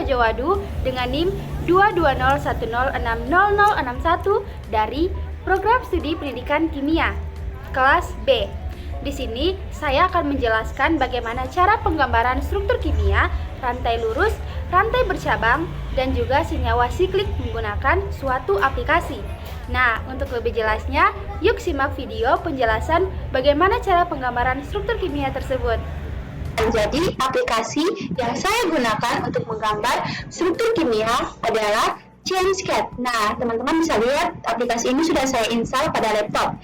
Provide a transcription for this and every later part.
Jawadu dengan NIM 22010600061 dari Program Studi Pendidikan Kimia, kelas B. Di sini saya akan menjelaskan bagaimana cara penggambaran struktur kimia, rantai lurus, rantai bercabang, dan juga senyawa siklik menggunakan suatu aplikasi. Nah, untuk lebih jelasnya, yuk simak video penjelasan bagaimana cara penggambaran struktur kimia tersebut. Jadi, aplikasi yang saya gunakan untuk menggambar struktur kimia adalah ChemSketch. Nah, teman-teman bisa lihat aplikasi ini sudah saya install pada laptop.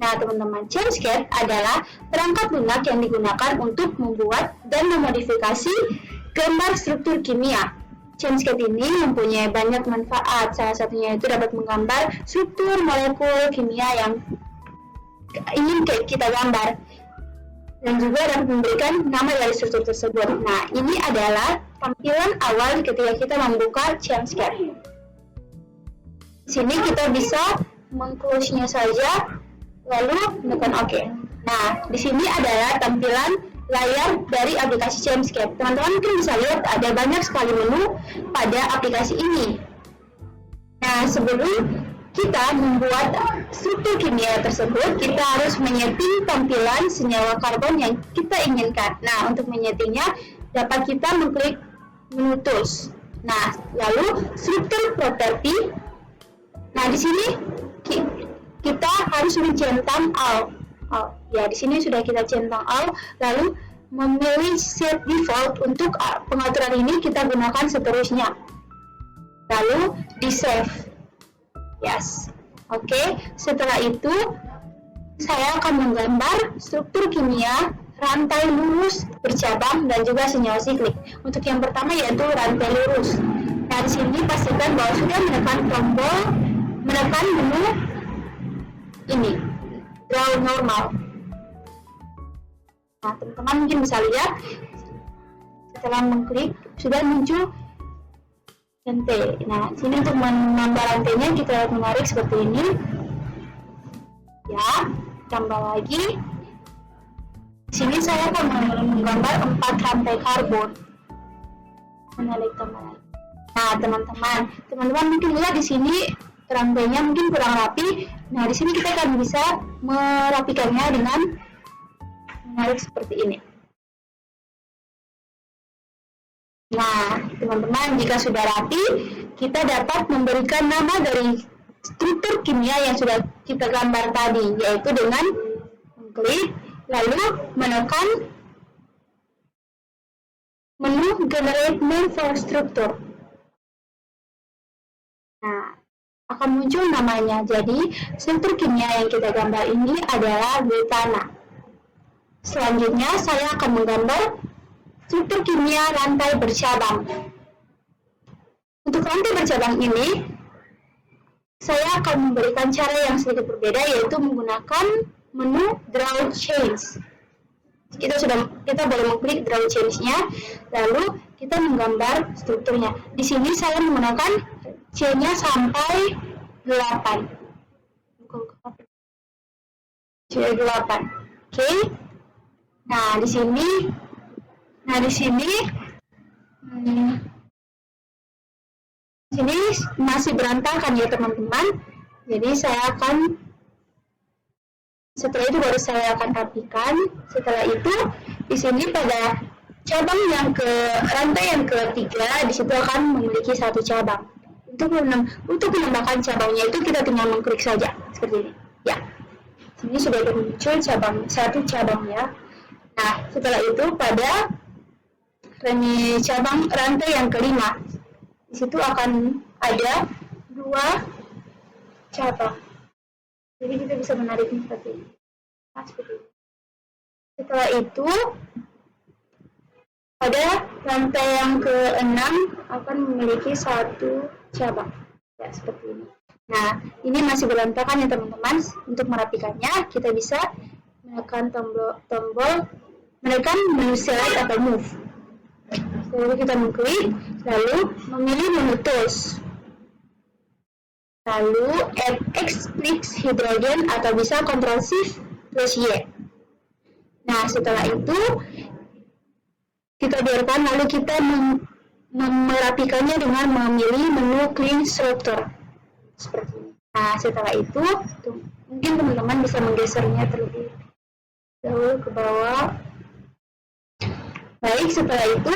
Nah, teman-teman, ChemSketch adalah perangkat lunak yang digunakan untuk membuat dan memodifikasi gambar struktur kimia. ChemSketch ini mempunyai banyak manfaat, salah satunya itu dapat menggambar struktur molekul kimia yang ingin kita gambar, dan juga dapat memberikan nama dari struktur tersebut. Nah, ini adalah tampilan awal ketika kita membuka ChemSketch. Di sini kita bisa meng-close-nya saja, lalu menekan OK. Nah, di sini adalah tampilan layar dari aplikasi ChemSketch. Teman-teman mungkin bisa lihat ada banyak sekali menu pada aplikasi ini. Nah, sebelum kita membuat struktur kimia tersebut, kita harus menyeting tampilan senyawa karbon yang kita inginkan. Nah, untuk menyetingnya dapat kita mengklik menu tools. Nah, lalu struktur property. Nah, di sini kita harus mencentang all. Ya, di sini sudah kita centang all, lalu memilih set default. Untuk pengaturan ini kita gunakan seterusnya. Lalu di save. Yes. Oke, setelah itu saya akan menggambar struktur kimia rantai lurus, bercabang, dan juga senyawa siklik. Untuk yang pertama yaitu rantai lurus. Nah, di sini pastikan bahwa sudah menekan menu ini, draw normal. Nah, teman-teman mungkin bisa lihat setelah mengklik sudah muncul rantai. Nah, sini untuk menambah rantainya kita menarik seperti ini. Ya, tambah lagi. Di sini saya akan menggambar 4 rantai karbon. Menarik tambah lagi. Nah, teman-teman mungkin lihat di sini rantainya mungkin kurang rapi. Nah, di sini kita akan bisa merapikannya dengan menarik seperti ini. Nah, teman-teman, jika sudah rapi, kita dapat memberikan nama dari struktur kimia yang sudah kita gambar tadi, yaitu dengan mengklik, lalu menekan menu Generate Name for Structure. Nah, akan muncul namanya. Jadi, struktur kimia yang kita gambar ini adalah butana. Selanjutnya, saya akan menggambar struktur kimia rantai bercabang. Untuk rantai bercabang ini, saya akan memberikan cara yang sedikit berbeda, yaitu menggunakan menu Draw Chains. Kita boleh mengklik Draw Chains-nya, lalu kita menggambar strukturnya. Di sini saya menggunakan chain-nya sampai 8. C8. Oke. Nah, di sini masih berantakan ya, teman-teman. Jadi setelah itu baru saya akan rapikan. Setelah itu di sini pada cabang rantai yang ketiga, di situ akan memiliki 1 cabang. Untuk menambahkan cabangnya itu kita tinggal mengklik saja seperti ini. Ya. Sini sudah muncul 1 cabang ya. Nah, setelah itu pada cabang rantai yang kelima, di situ akan ada 2 cabang. Jadi kita bisa menariknya seperti ini. Nah, seperti ini. Setelah itu pada rantai yang ke-6 akan memiliki 1 cabang. Ya, seperti ini. Nah, ini masih berantakan ya, teman-teman. Untuk merapikannya, kita bisa menekan menekan menu select atau move. Lalu kita mengklik, lalu memilih menu tools. Lalu add X plus hidrogen atau bisa Ctrl Shift plus Y. Nah, setelah itu kita biarkan, lalu kita merapikannya dengan memilih menu Clean Structure seperti ini. Nah, setelah itu mungkin teman-teman bisa menggesernya terlebih dahulu ke bawah. Baik, setelah itu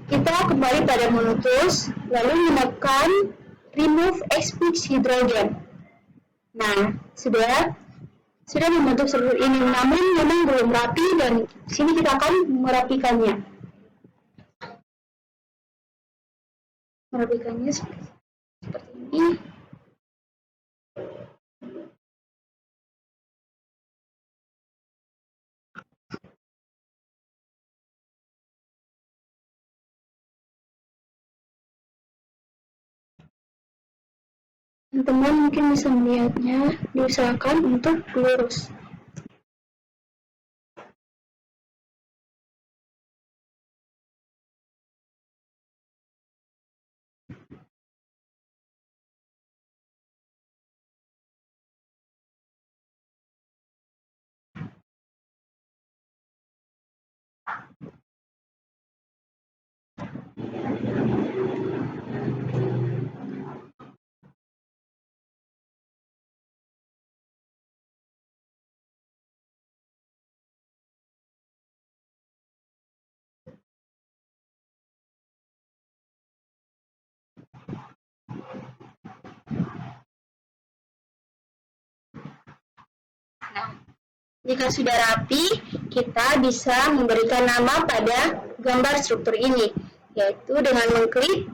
kita kembali pada menu Tools, lalu menekan Remove Excess Hydrogen. Nah, sudah membentuk struktur ini, namun memang belum rapi, dan sini kita akan merapikannya. Seperti ini. Teman-teman mungkin bisa melihatnya, diusahakan untuk lurus. Jika sudah rapi, kita bisa memberikan nama pada gambar struktur ini, yaitu dengan mengklik,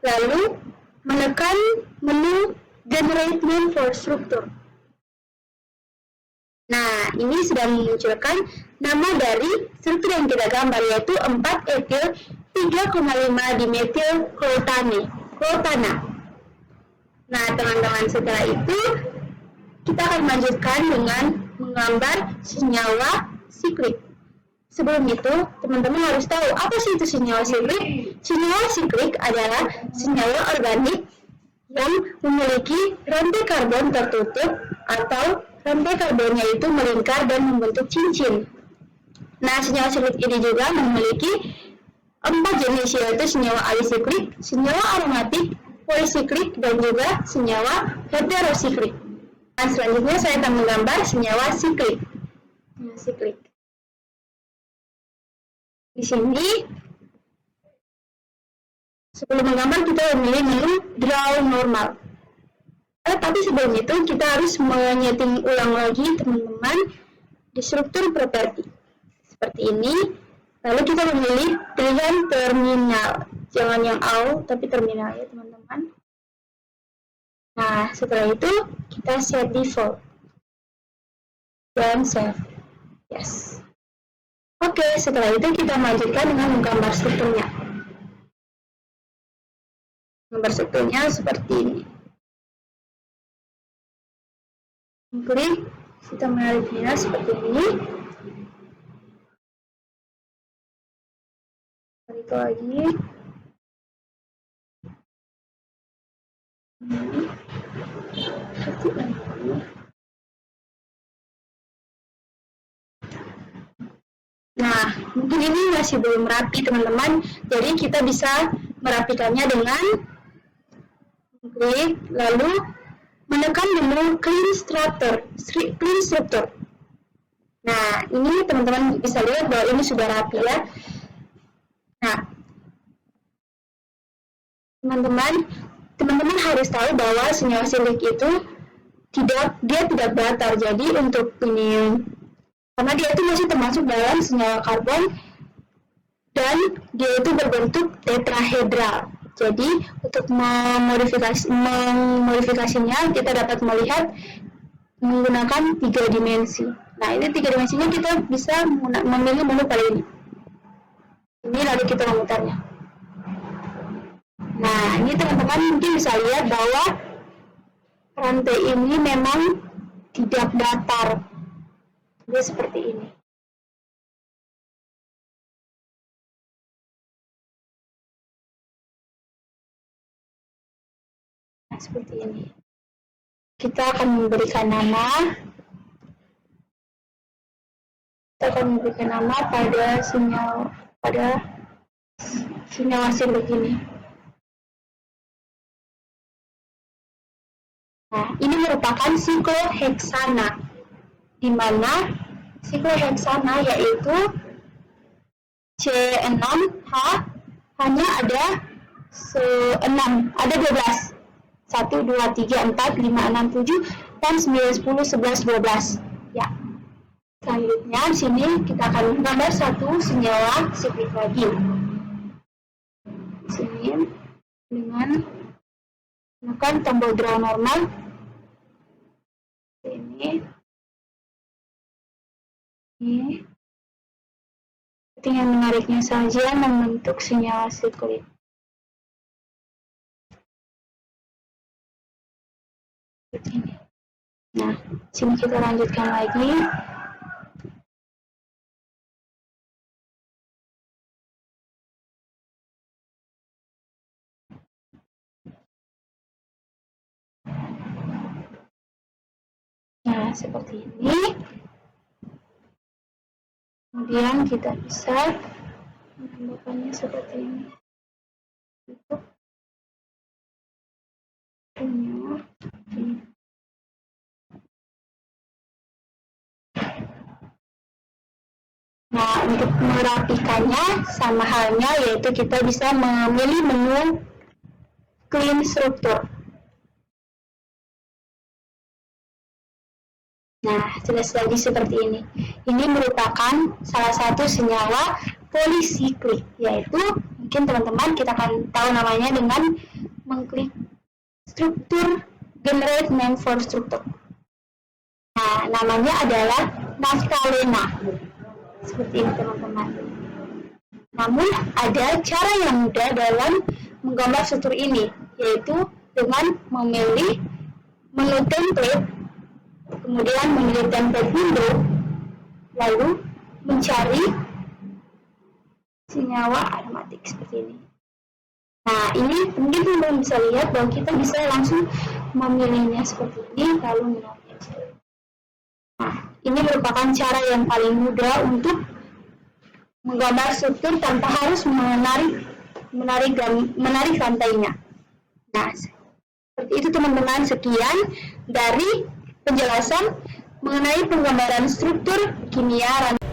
lalu menekan menu Generate Name for Structure. Nah, ini sudah memunculkan nama dari struktur yang kita gambar, yaitu 4-etil 3,5 dimetil klotana. Nah, teman-teman, setelah itu kita akan lanjutkan dengan menggambar senyawa siklik. Sebelum itu, teman-teman harus tahu apa sih itu senyawa siklik. Senyawa siklik adalah senyawa organik yang memiliki rantai karbon tertutup, atau rantai karbonnya itu melingkar dan membentuk cincin. Nah, senyawa siklik ini juga memiliki 4 jenis, yaitu senyawa alisiklik, senyawa aromatik, polisiklik, dan juga senyawa heterosiklik. Nah, selanjutnya saya akan menggambar senyawa siklik. Di sini, sebelum menggambar kita memilih menu Draw Normal. Tapi sebelum itu kita harus menyeting ulang lagi, teman-teman, di struktur properti. Seperti ini. Lalu kita memilih pilihan terminal. Jangan yang AU, tapi terminal ya, teman-teman. Nah, setelah itu kita set default dan save. Yes. Oke, setelah itu kita lanjutkan dengan menggambar strukturnya. Gambar strukturnya seperti ini. Klik, kita menariknya seperti ini. Tarik lagi. Nah, mungkin ini masih belum rapi, teman-teman. Jadi kita bisa merapikannya dengan klik, lalu menekan menu Clean Structure. Nah, ini teman-teman bisa lihat bahwa ini sudah rapi ya. Nah, teman-teman harus tahu bahwa senyawa siklik itu dia tidak datar. Jadi untuk ini, karena dia itu masih termasuk dalam senyawa karbon dan dia itu berbentuk tetrahedral. Jadi untuk memodifikasinya kita dapat melihat menggunakan 3 dimensi. Nah, ini 3 dimensinya kita bisa memilih menu kali ini. Ini lalu kita memutarnya. Nah, ini teman-teman mungkin bisa lihat bahwa rantai ini memang tidak datar. Dia seperti ini. Nah, seperti ini. Kita akan memberikan nama. pada senyawa, pada senyawa siklik ini. Nah, ini merupakan sikloheksana, di mana sikloheksana yaitu C6H hanya ada 6, ada 12. 1, 2, 3, 4, 5, 6, 7, dan 9, 10, 11, 12. Ya. Selanjutnya di sini kita akan menggambar satu senyawa siklik lagi. Di sini dengan menekan tombol draw normal. Ini tinggal menariknya saja membentuk senyawa siklik. Seperti ini. Nah, sini kita lanjutkan lagi. Nah, seperti ini. Kemudian kita bisa menambahkannya seperti ini. Untuk punya ini. Nah, untuk merapikannya sama halnya, yaitu kita bisa memilih menu clean struktur. Nah, jelas lagi seperti ini. Ini merupakan salah satu senyawa polisiklik, yaitu mungkin teman-teman kita akan tahu namanya dengan mengklik struktur generate name for struktur. Nah, namanya adalah naftalena. Seperti ini teman-teman. Namun ada cara yang mudah dalam menggambar struktur ini, yaitu dengan memilih menu template, kemudian memilih template window, lalu mencari senyawa aromatik seperti ini. Nah, ini mungkin teman-teman bisa lihat bahwa kita bisa langsung memilihnya seperti ini, lalu menarik. Nah, ini merupakan cara yang paling mudah untuk menggambar struktur tanpa harus menarik rantainya. Nah, seperti itu teman-teman, sekian dari penjelasan mengenai penggambaran struktur kimia rantai.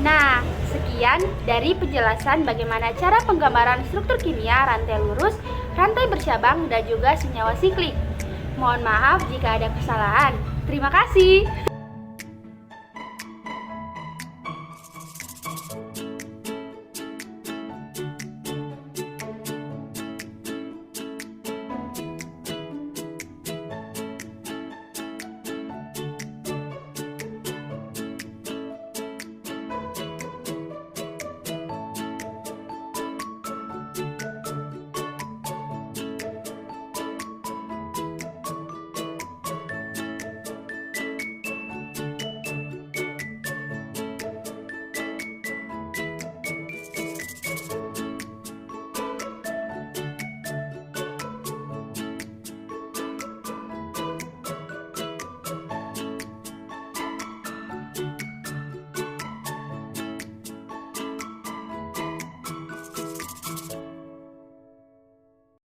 Nah, sekian dari penjelasan bagaimana cara penggambaran struktur kimia rantai lurus, rantai bercabang, dan juga senyawa siklik. Mohon maaf jika ada kesalahan. Terima kasih.